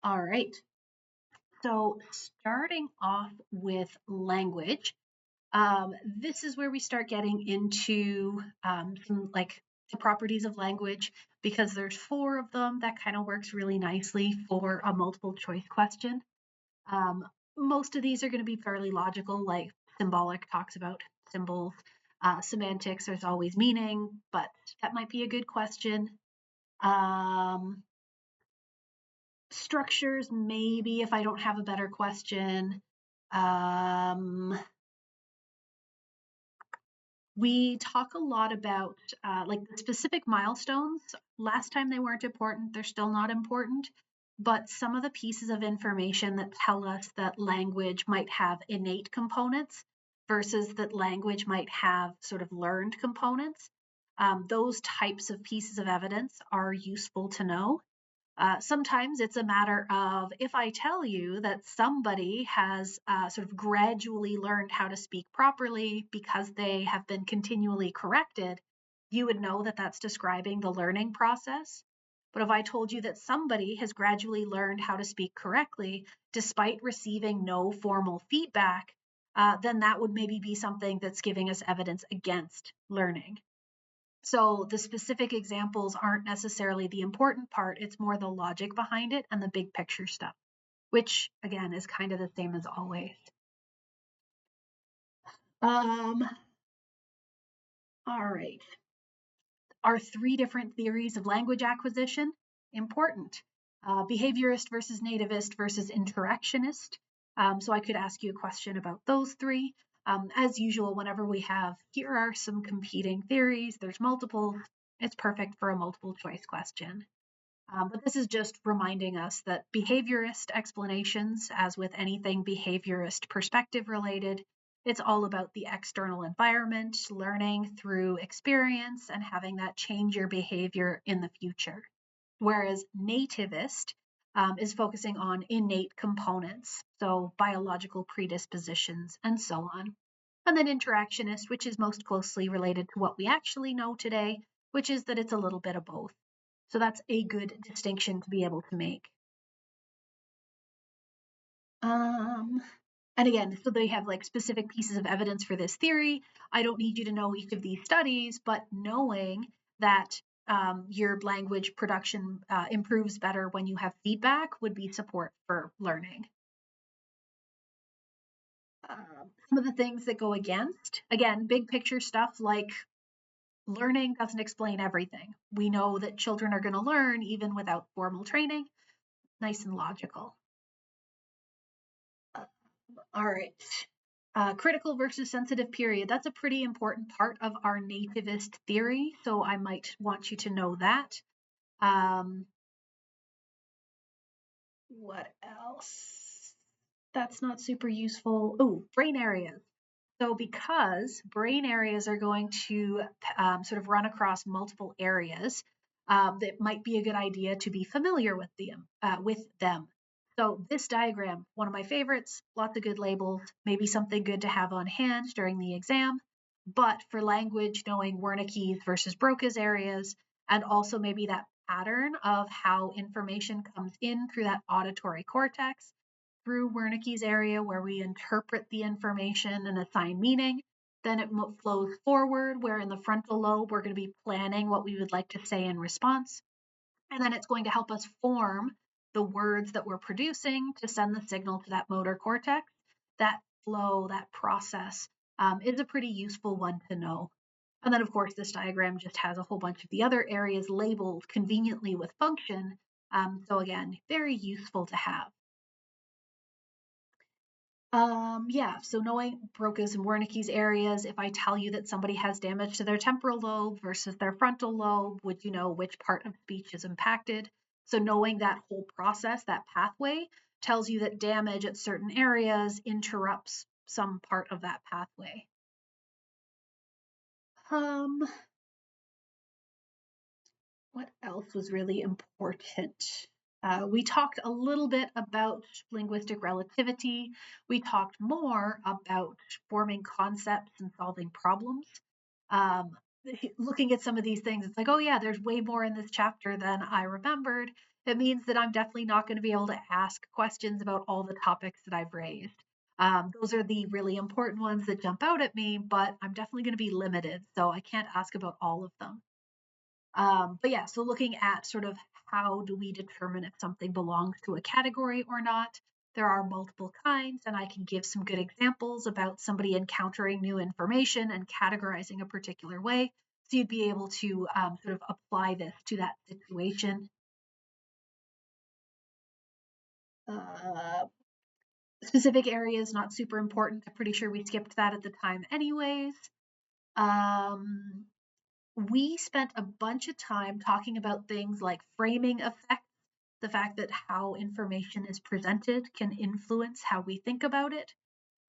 All right. So starting off with language, this is where we start getting into some like the properties of language because there's 4 of them. That kind of works really nicely for a multiple choice question. Um, Most of these are going to be fairly logical, like symbolic talks about symbols. Semantics, there's always meaning, but that might be a good question. Um, Structures, maybe if I don't have a better question. We talk a lot about like the specific milestones. Last time they weren't important, they're still not important. But some of the pieces of information that tell us that language might have innate components versus that language might have sort of learned components, those types of pieces of evidence are useful to know. Sometimes it's a matter of if I tell you that somebody has sort of gradually learned how to speak properly because they have been continually corrected, you would know that that's describing the learning process. But if I told you that somebody has gradually learned how to speak correctly despite receiving no formal feedback, then that would maybe be something that's giving us evidence against learning. So the specific examples aren't necessarily the important part. It's more the logic behind it and the big picture stuff, which again is kind of the same as always. All right. Are 3 different theories of language acquisition important? Behaviorist versus nativist versus interactionist. So I could ask you a question about those 3. As usual, whenever we have, here are some competing theories, there's multiple, it's perfect for a multiple choice question. But this is just reminding us that behaviorist explanations, as with anything behaviorist perspective related, it's all about the external environment, learning through experience, and having that change your behavior in the future. Whereas nativist is focusing on innate components, so biological predispositions and so on. And then interactionist, which is most closely related to what we actually know today, which is that it's a little bit of both. So that's a good distinction to be able to make. And again, so they have like specific pieces of evidence for this theory. I don't need you to know each of these studies, but knowing that your language production improves better when you have feedback would be support for learning. Some of the things that go against, again, big picture stuff like learning doesn't explain everything. We know that children are going to learn even without formal training. Nice and logical. All right. Critical versus sensitive period. That's a pretty important part of our nativist theory, so I might want you to know that. What else? That's not super useful. Oh, brain areas. So because brain areas are going to sort of run across multiple areas, that might be a good idea to be familiar with them. So this diagram, one of my favorites, lots of good labels, maybe something good to have on hand during the exam. But for language, knowing Wernicke's versus Broca's areas, and also maybe that pattern of how information comes in through that auditory cortex, through Wernicke's area where we interpret the information and assign meaning. Then it flows forward, where in the frontal lobe, we're going to be planning what we would like to say in response. And then it's going to help us form the words that we're producing to send the signal to that motor cortex. That flow, that process is a pretty useful one to know. And then, of course, this diagram just has a whole bunch of the other areas labeled conveniently with function. So again, very useful to have. Yeah, so knowing Broca's and Wernicke's areas, if I tell you that somebody has damage to their temporal lobe versus their frontal lobe, would you know which part of speech is impacted? So knowing that whole process, that pathway, tells you that damage at certain areas interrupts some part of that pathway. What else was really important? We talked a little bit about linguistic relativity. We talked more about forming concepts and solving problems. Looking at some of these things, it's like, oh yeah, there's way more in this chapter than I remembered. it means that I'm definitely not going to be able to ask questions about all the topics that I've raised. Those are the really important ones that jump out at me, but I'm definitely going to be limited, so I can't ask about all of them. But yeah, so looking at sort of how do we determine if something belongs to a category or not, there are multiple kinds, and I can give some good examples about somebody encountering new information and categorizing a particular way. So you'd be able to sort of apply this to that situation. Uh, Specific areas, not super important. I'm pretty sure we skipped that at the time anyways. Um, we spent a bunch of time talking about things like framing effects, the fact that how information is presented can influence how we think about it.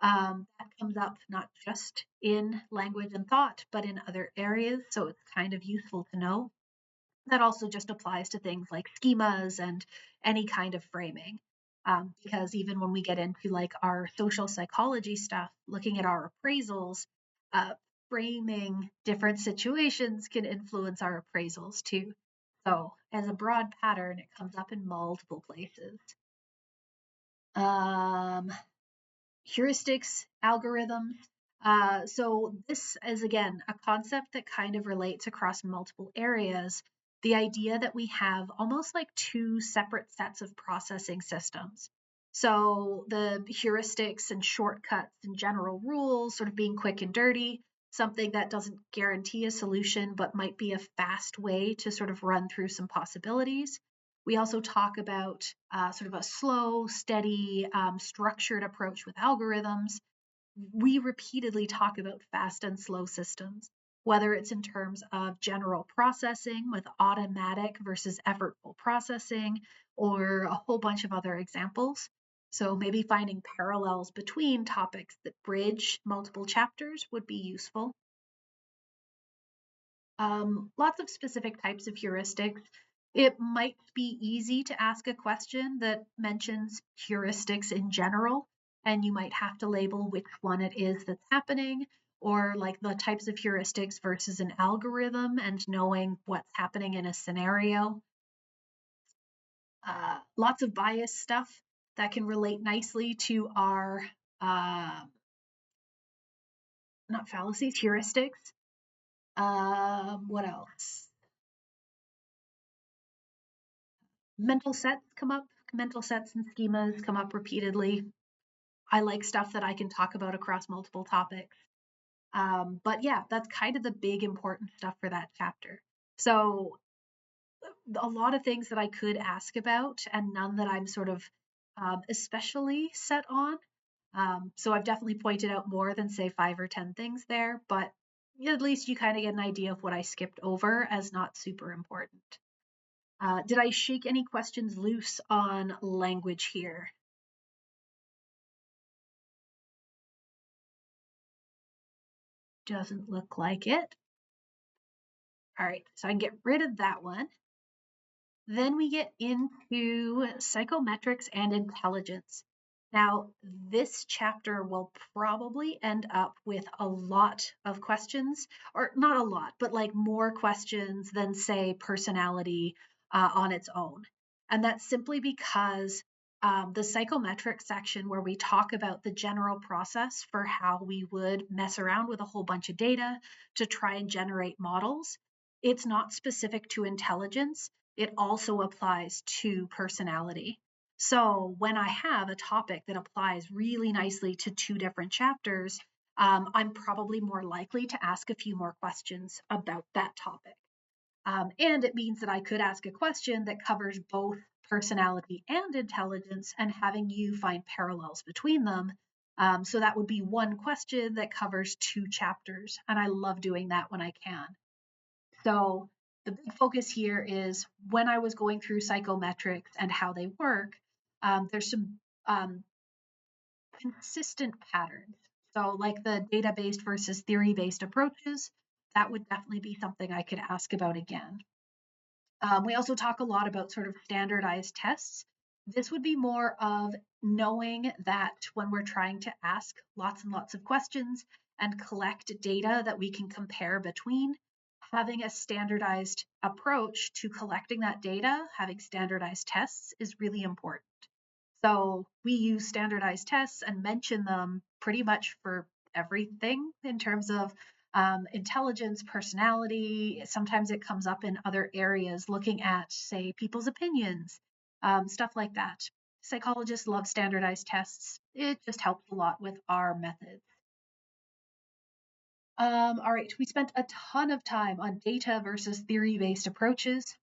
That comes up not just in language and thought, but in other areas, so it's kind of useful to know. That also just applies to things like schemas and any kind of framing. Because even when we get into like our social psychology stuff, looking at our appraisals, uh, framing different situations can influence our appraisals too. So, as a broad pattern, it comes up in multiple places. Um, Heuristics, algorithms. So this is again a concept that kind of relates across multiple areas. The idea that we have almost like two separate sets of processing systems. So the heuristics and shortcuts and general rules, sort of being quick and dirty, something that doesn't guarantee a solution but might be a fast way to sort of run through some possibilities. We also talk about sort of a slow, steady, structured approach with algorithms. We repeatedly talk about fast and slow systems, whether it's in terms of general processing with automatic versus effortful processing, or a whole bunch of other examples. So maybe finding parallels between topics that bridge multiple chapters would be useful. Lots of specific types of heuristics. It might be easy to ask a question that mentions heuristics in general, and you might have to label which one it is that's happening, or like the types of heuristics versus an algorithm and knowing what's happening in a scenario. Lots of bias stuff that can relate nicely to our, not fallacies, heuristics. What else? Mental sets come up, mental sets and schemas come up repeatedly. I like stuff that I can talk about across multiple topics. But yeah, that's kind of the big important stuff for that chapter. So a lot of things that I could ask about and none that I'm sort of especially set on. So I've definitely pointed out more than say 5 or 10 things there, but at least you kind of get an idea of what I skipped over as not super important. Did I shake any questions loose on language here? Doesn't look like it. All right, so I can get rid of that one. Then we get into psychometrics and intelligence. Now, this chapter will probably end up with a lot of questions, or not a lot, but like more questions than, say, personality on its own. And that's simply because the psychometric section, where we talk about the general process for how we would mess around with a whole bunch of data to try and generate models, it's not specific to intelligence. It also applies to personality. So when I have a topic that applies really nicely to two different chapters, I'm probably more likely to ask a few more questions about that topic. And it means that I could ask a question that covers both personality and intelligence and having you find parallels between them. So that would be one question that covers two chapters. And I love doing that when I can. So the big focus here is when I was going through psychometrics and how they work, there's some consistent patterns. So like the data-based versus theory-based approaches, that would definitely be something I could ask about again. We also talk a lot about sort of standardized tests. This would be more of knowing that when we're trying to ask lots and lots of questions and collect data that we can compare between, having a standardized approach to collecting that data, having standardized tests is really important. So we use standardized tests and mention them pretty much for everything in terms of intelligence, personality. Sometimes it comes up in other areas looking at, say, people's opinions, stuff like that. Psychologists love standardized tests. It just helps a lot with our methods. All right, we spent a ton of time on data versus theory-based approaches.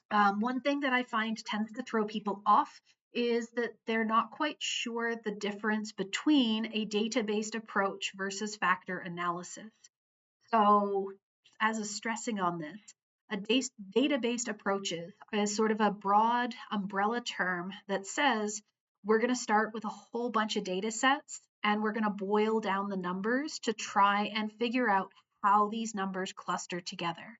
One thing that I find tends to throw people off is that they're not quite sure the difference between a data-based approach versus factor analysis. So, as a stressing on this, a data-based approaches is sort of a broad umbrella term that says we're going to start with a whole bunch of data sets and we're going to boil down the numbers to try and figure out how these numbers cluster together.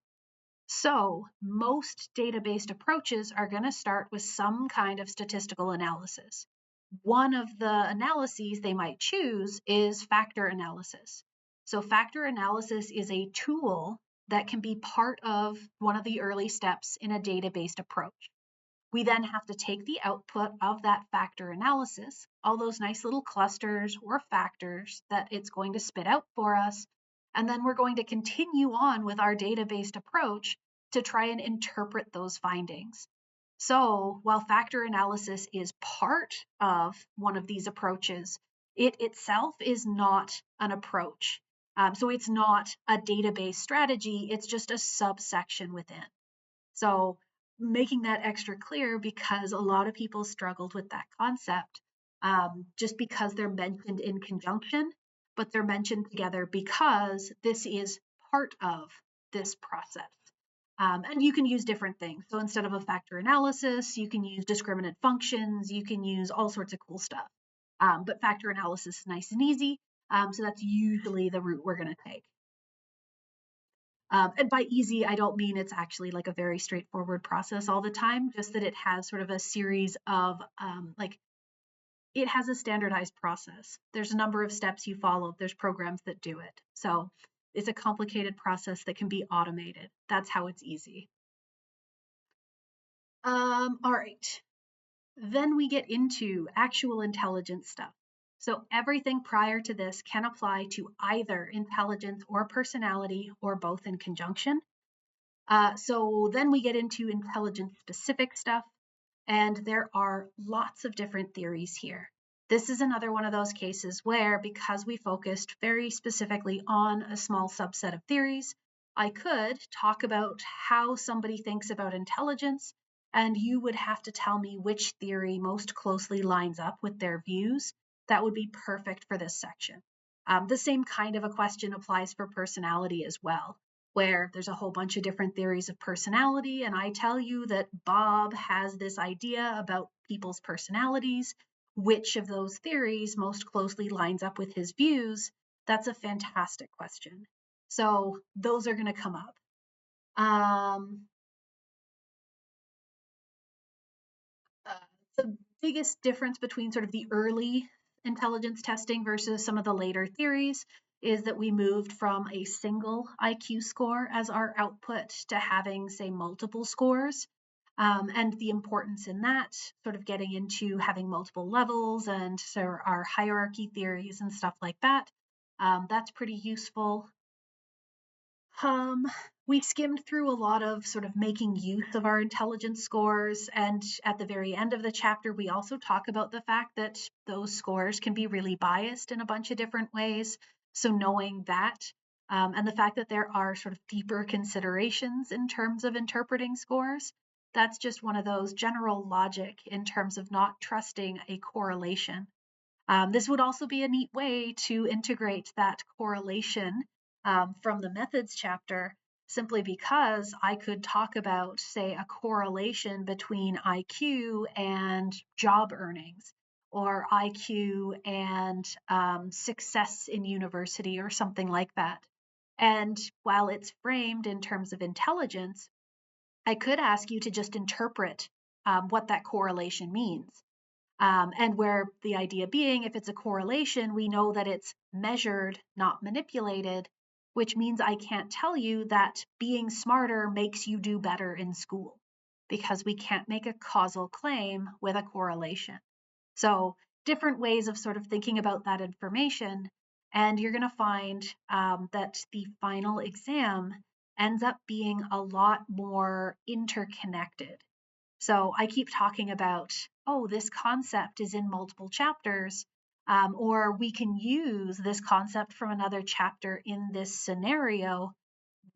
So most data-based approaches are going to start with some kind of statistical analysis. One of the analyses they might choose is factor analysis. So factor analysis is a tool that can be part of one of the early steps in a data-based approach. We then have to take the output of that factor analysis, all those nice little clusters or factors that it's going to spit out for us, and then we're going to continue on with our data-based approach to try and interpret those findings. So while factor analysis is part of one of these approaches, it itself is not an approach. So it's not a database strategy, it's just a subsection within. So making that extra clear because a lot of people struggled with that concept just because they're mentioned in conjunction, but they're mentioned together because this is part of this process. And you can use different things. So instead of a factor analysis, you can use discriminant functions, you can use all sorts of cool stuff. But factor analysis is nice and easy. So that's usually the route we're going to take. And by easy, I don't mean it's actually like a very straightforward process all the time, just that it has sort of a series of it has a standardized process. There's a number of steps you follow. There's programs that do it. So it's a complicated process that can be automated. That's how it's easy. All right. Then we get into actual intelligence stuff. So everything prior to this can apply to either intelligence or personality or both in conjunction. So then we get into intelligence specific stuff, and there are lots of different theories here. This is another one of those cases where, because we focused very specifically on a small subset of theories, I could talk about how somebody thinks about intelligence, and you would have to tell me which theory most closely lines up with their views. That would be perfect for this section. The same kind of a question applies for personality as well, where there's a whole bunch of different theories of personality, and I tell you that Bob has this idea about people's personalities. Which of those theories most closely lines up with his views? That's a fantastic question. So those are going to come up. The biggest difference between sort of the early intelligence testing versus some of the later theories is that we moved from a single IQ score as our output to having, say, multiple scores. And the importance in that, sort of getting into having multiple levels and so our hierarchy theories and stuff like that. That's pretty useful. We skimmed through a lot of sort of making use of our intelligence scores, and at the very end of the chapter, we also talk about the fact that those scores can be really biased in a bunch of different ways. So knowing that, and the fact that there are sort of deeper considerations in terms of interpreting scores, that's just one of those general logic in terms of not trusting a correlation. This would also be a neat way to integrate that correlation from the methods chapter, simply because I could talk about, say, a correlation between IQ and job earnings, or IQ and success in university, or something like that. And while it's framed in terms of intelligence, I could ask you to just interpret what that correlation means. And where the idea being, if it's a correlation, we know that it's measured, not manipulated. which means I can't tell you that being smarter makes you do better in school because we can't make a causal claim with a correlation. So different ways of sort of thinking about that information. And you're going to find that the final exam ends up being a lot more interconnected. So I keep talking about, oh, this concept is in multiple chapters, or we can use this concept from another chapter in this scenario.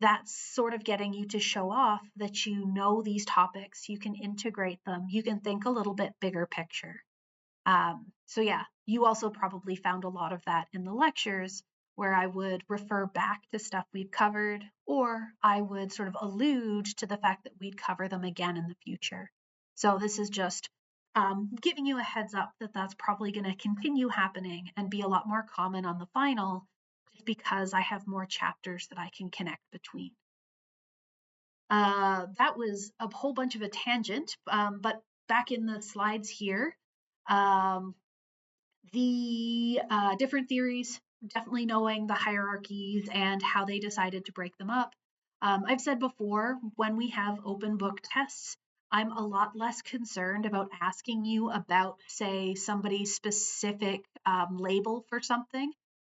That's sort of getting you to show off that you know these topics, you can integrate them, you can think a little bit bigger picture. So yeah, you also probably found a lot of that in the lectures where I would refer back to stuff we've covered, or I would sort of allude to the fact that we'd cover them again in the future. So this is just giving you a heads up that that's probably going to continue happening and be a lot more common on the final, just because I have more chapters that I can connect between. That was a whole bunch of a tangent, but back in the slides here, um, the different theories, definitely knowing the hierarchies and how they decided to break them up. I've said before, when we have open book tests, I'm a lot less concerned about asking you about, say, somebody's specific label for something.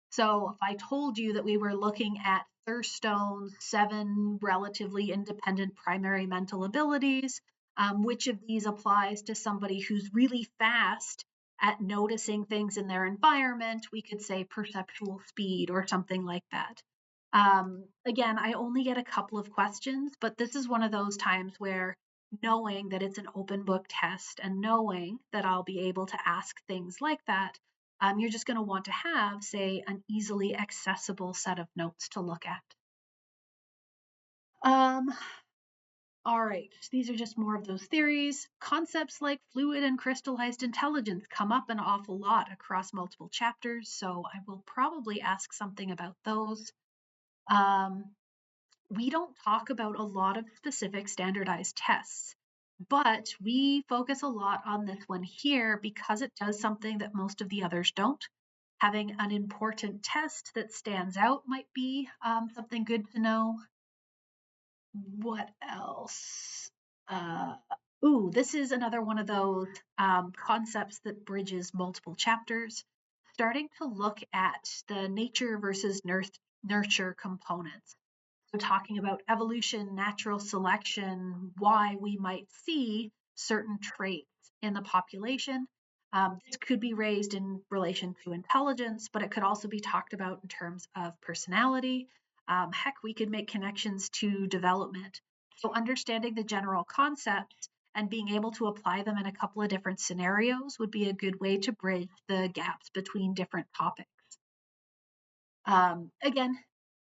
So if I told you that we were looking at Thurstone's 7 relatively independent primary mental abilities, which of these applies to somebody who's really fast at noticing things in their environment, we could say perceptual speed or something like that. Again, I only get a couple of questions, but this is one of those times where knowing that it's an open book test and knowing that I'll be able to ask things like that, you're just going to want to have, say, an easily accessible set of notes to look at. All right, these are just more of those theories. Concepts like fluid and crystallized intelligence come up an awful lot across multiple chapters, so I will probably ask something about those. We don't talk about a lot of specific standardized tests, but we focus a lot on this one here because it does something that most of the others don't. Having an important test that stands out might be something good to know. What else? This is another one of those concepts that bridges multiple chapters, starting to look at the nature versus nurture components. So talking about evolution, natural selection, why we might see certain traits in the population. This could be raised in relation to intelligence, but it could also be talked about in terms of personality. Heck, we could make connections to development. So understanding the general concepts and being able to apply them in a couple of different scenarios would be a good way to bridge the gaps between different topics. Again,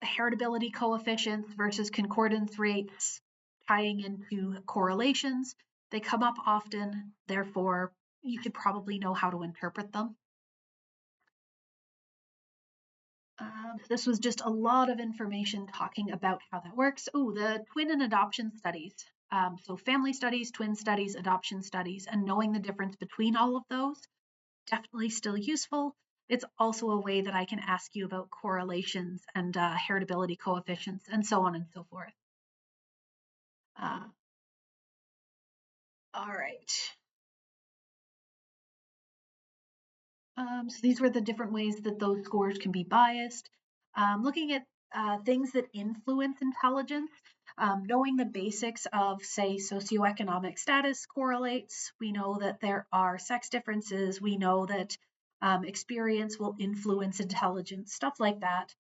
heritability coefficients versus concordance rates, tying into correlations, they come up often, therefore you should probably know how to interpret them. This was just a lot of information talking about how that works. The twin and adoption studies. So family studies, twin studies, adoption studies, and knowing the difference between all of those, definitely still useful. It's also a way that I can ask you about correlations and heritability coefficients and so on and so forth. All right. So these were the different ways that those scores can be biased. Looking at things that influence intelligence, knowing the basics of, say, socioeconomic status correlates. We know that there are sex differences. We know that experience will influence intelligence, stuff like that.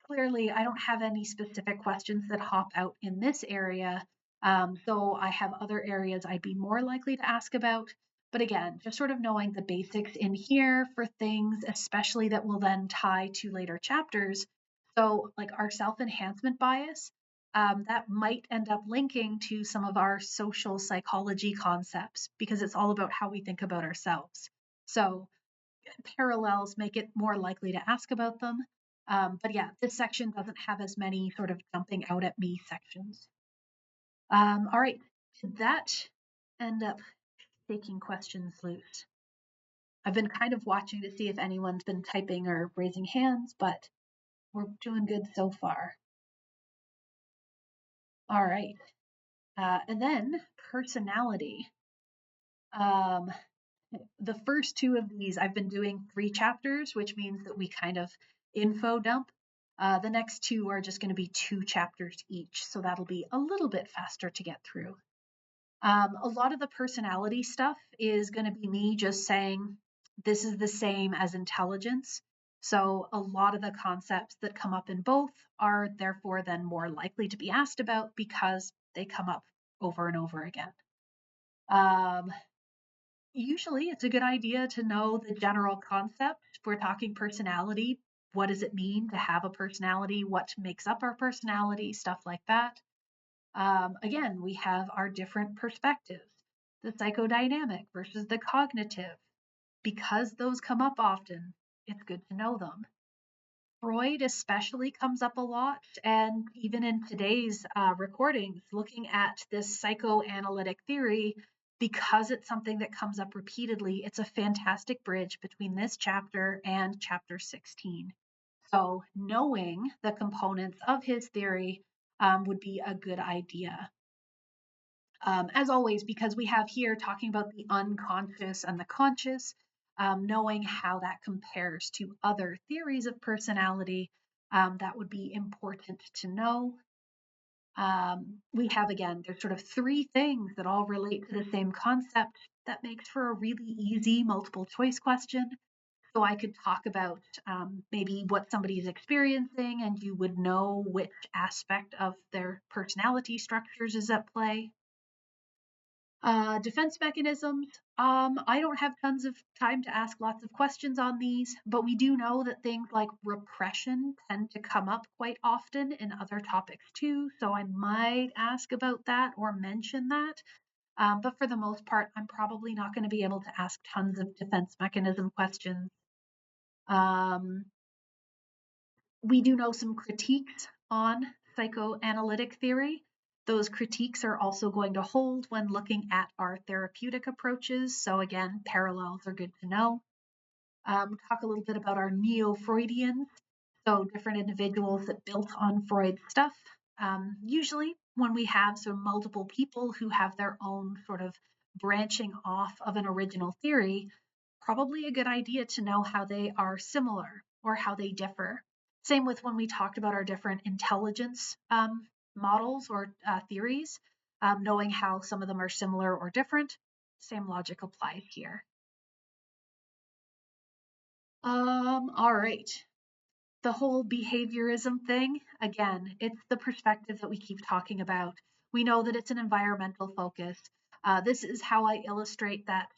Clearly, I don't have any specific questions that hop out in this area, though I have other areas I'd be more likely to ask about. But again, just sort of knowing the basics in here for things, especially that will then tie to later chapters. So, like our self enhancement bias, that might end up linking to some of our social psychology concepts because it's all about how we think about ourselves. So, parallels make it more likely to ask about them. But yeah, this section doesn't have as many sort of jumping out at me sections. All right, did that end up taking questions loose? I've been kind of watching to see if anyone's been typing or raising hands, but We're doing good so far. All right. And then personality. Um, the first two of these, I've been doing 3 chapters, which means that we kind of info dump. The next two are just going to be 2 chapters each, so that'll be a little bit faster to get through. A lot of the personality stuff is going to be me just saying this is the same as intelligence. So a lot of the concepts that come up in both are therefore then more likely to be asked about because they come up over and over again. Usually it's a good idea to know the general concept. If we're talking personality, what does it mean to have a personality? What makes up our personality? Stuff like that. Again, we have our different perspectives, the psychodynamic versus the cognitive. Because those come up often, it's good to know them. Freud especially comes up a lot, and even in today's recordings, looking at this psychoanalytic theory, because it's something that comes up repeatedly, it's a fantastic bridge between this chapter and chapter 16. So knowing the components of his theory would be a good idea. As always, because we have here talking about the unconscious and the conscious, knowing how that compares to other theories of personality, that would be important to know. We have, again, there's sort of 3 things that all relate to the same concept that makes for a really easy multiple choice question. So I could talk about maybe what somebody is experiencing, and you would know which aspect of their personality structures is at play. Defense mechanisms. I don't have tons of time to ask lots of questions on these, but we do know that things like repression tend to come up quite often in other topics too, so I might ask about that or mention that. But for the most part, I'm probably not going to be able to ask tons of defense mechanism questions. We do know some critiques on psychoanalytic theory. Those critiques are also going to hold when looking at our therapeutic approaches. So again, parallels are good to know. Talk a little bit about our neo-Freudians, so different individuals that built on Freud's stuff. Usually when we have some multiple people who have their own sort of branching off of an original theory, probably a good idea to know how they are similar or how they differ. Same with when we talked about our different intelligence models or theories, knowing how some of them are similar or different. Same logic applies here. All right. The whole behaviorism thing, again, it's the perspective that we keep talking about. We know that it's an environmental focus. This is how I illustrate that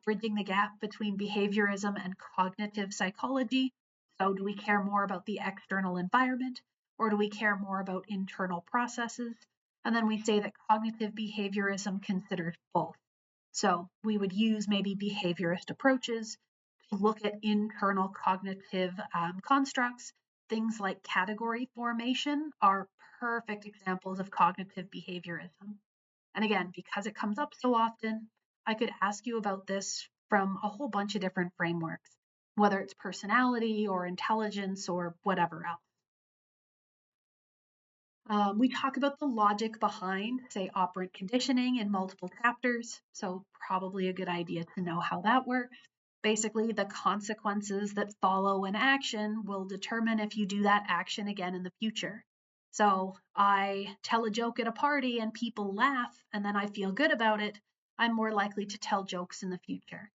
bridging the gap between behaviorism and cognitive psychology. So, do we care more about the external environment, or do we care more about internal processes? And then we say that cognitive behaviorism considers both. So, we would use maybe behaviorist approaches to look at internal cognitive constructs. Things like category formation are perfect examples of cognitive behaviorism. And again, because it comes up so often, I could ask you about this from a whole bunch of different frameworks, whether it's personality or intelligence or whatever else. We talk about the logic behind, say, operant conditioning in multiple chapters, so probably a good idea to know how that works. Basically, the consequences that follow an action will determine if you do that action again in the future. So I tell a joke at a party and people laugh, and then I feel good about it, I'm more likely to tell jokes in the future.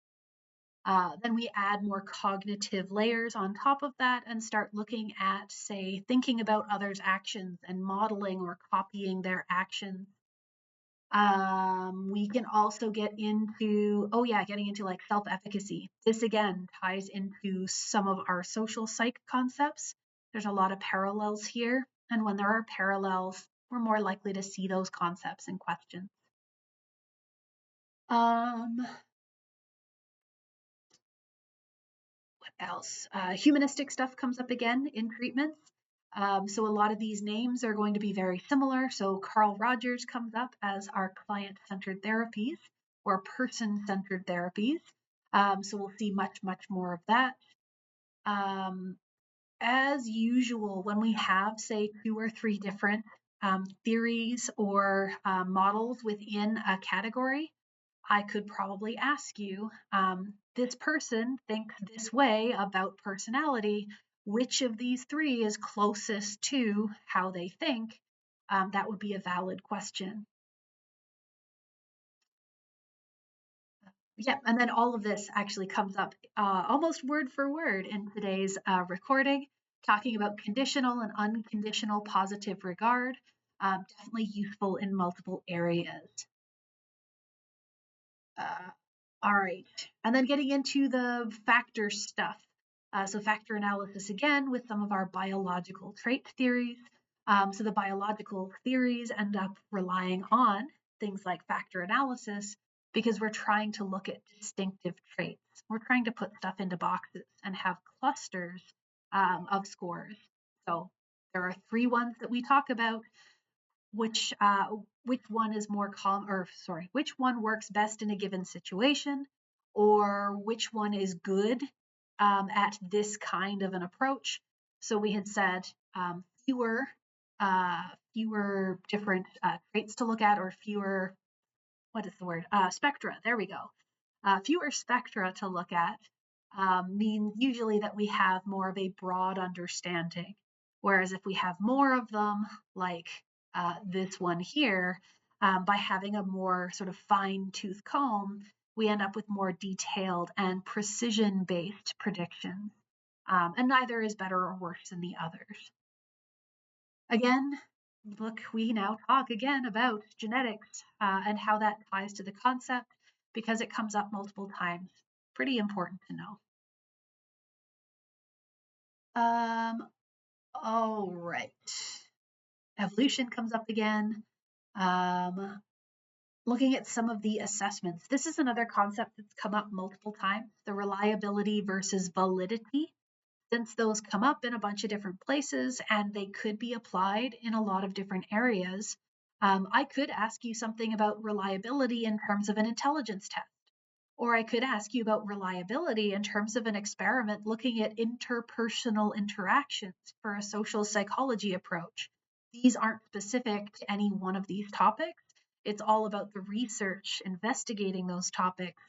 Then we add more cognitive layers on top of that and start looking at, say, thinking about others' actions and modeling or copying their actions. We can also get into, getting into like self-efficacy. This again ties into some of our social psych concepts. There's a lot of parallels here. And when there are parallels, we're more likely to see those concepts in questions. Else? Humanistic stuff comes up again in treatments. So a lot of these names are going to be very similar. So Carl Rogers comes up as our client-centered therapies or person-centered therapies. So we'll see much, much more of that. as usual, when we have, say, 2 or 3 different theories or models within a category, I could probably ask you, this person thinks this way about personality. Which of these 3 is closest to how they think? That would be a valid question. Yeah, and then all of this actually comes up almost word for word in today's recording, talking about conditional and unconditional positive regard. Definitely useful in multiple areas. Uh, all right, and then getting into the factor stuff. So factor analysis again with some of our biological trait theories. So the biological theories end up relying on things like factor analysis because we're trying to look at distinctive traits. We're trying to put stuff into boxes and have clusters of scores. So there are 3 ones that we talk about, which one is more which one works best in a given situation, or which one is good at this kind of an approach. So we had said fewer different traits to look at, or fewer, what is the word, spectra. There we go. Fewer spectra to look at means usually that we have more of a broad understanding. Whereas if we have more of them, like this one here, by having a more sort of fine tooth comb, we end up with more detailed and precision based predictions. And neither is better or worse than the others. Again, look, we now talk again about genetics and how that ties to the concept because it comes up multiple times. Pretty important to know. All right. Evolution comes up again. Looking at some of the assessments. This is another concept that's come up multiple times, the reliability versus validity. Since those come up in a bunch of different places and they could be applied in a lot of different areas, I could ask you something about reliability in terms of an intelligence test. Or I could ask you about reliability in terms of an experiment looking at interpersonal interactions for a social psychology approach. These aren't specific to any one of these topics. It's all about the research, investigating those topics.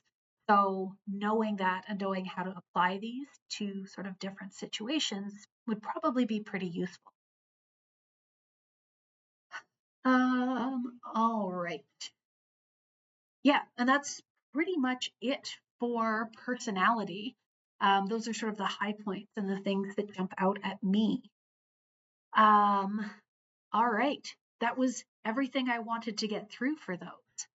So knowing that and knowing how to apply these to sort of different situations would probably be pretty useful. All right. Yeah, and that's pretty much it for personality. Those are sort of the high points and the things that jump out at me. Um, all right. That was everything I wanted to get through for those.